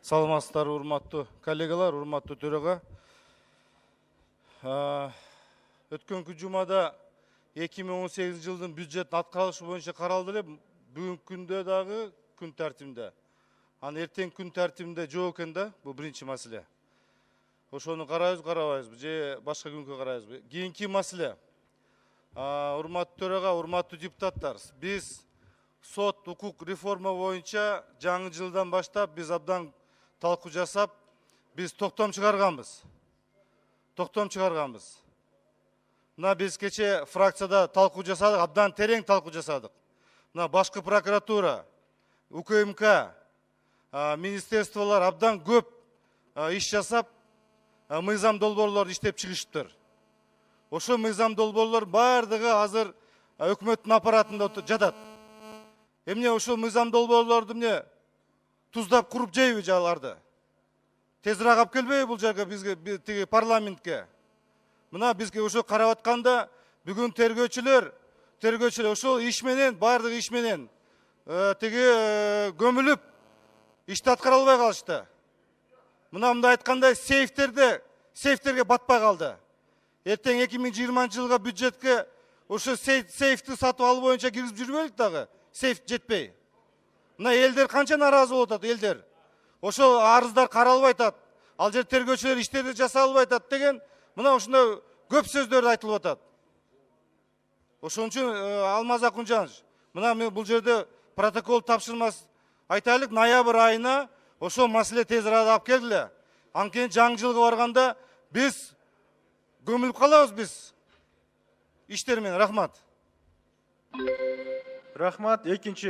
Саламатсыздар, урматтуу коллегалар, урматтуу төраға. Өткөнкү жумада 2018 жылдын бюджет аткарылышы боюнча каралды эле. Бүгүнкү күндө дагы күн тартибинде. Аны эртең күн тартибинде жок экен да, бул биринчи маселе. Ошону карайбыз, карабайбызбы же башка күнгө карайбызбы? Кийинки маселе. Урматтуу төрага, урматтуу депутаттар, биз сот укук реформа боюнча жаңы жылдан баштап биз абдан талкуу жасап, биз токтом чыгарганбыз. Мына биз кече фракцияда талкуу жасадык, абдан терең талкуу жасадык. Мына башкы прокуратура, УКМК, министерстволор абдан көп иш жасап, мыйзам долбоорлорду иштеп чыгышыптыр. Ошо мыйзам долбоорлор бардыгы азыр өкмөттүн аппаратында жатат. Эмне ошол мыйзам долбоорлорду эмне туздап куруп жейби жаларды? Тезирээк алып келбейби бул жерге, бизге тиги парламентке? Мына бизге ошо карап атканда бүгүн тергөөчүлөр ошол иш менен, бардык иш менен тиги көмүлүп ишти аткара албай калышты. Мына мындай айтканда сейфтерге батпай калды. Эртең 2020 жылга бюджетке ошо сейфти сатып алуу боюнча киргизип жүрбөйлүк дагы. Сейф жетпей. Мына элдер канча нааразы болуп атат, элдер. Ошол арыздар каралбай атат. Ал жер тергөөчүлөр иштерди жасай албай атат деген мына ушундай көп сөздөрдү айтылып атат. Ошон үчүн Алмаз Акунжанович, мына мен бул жерде протокол тапшырмас айтайлык, ноябрь айына ошол маселе тез арада алып келгиле. Анткени жаңы жылга барганда биз көмүлүп калабыз биз иштер менен. Рахмат. Рахмат. Экинчи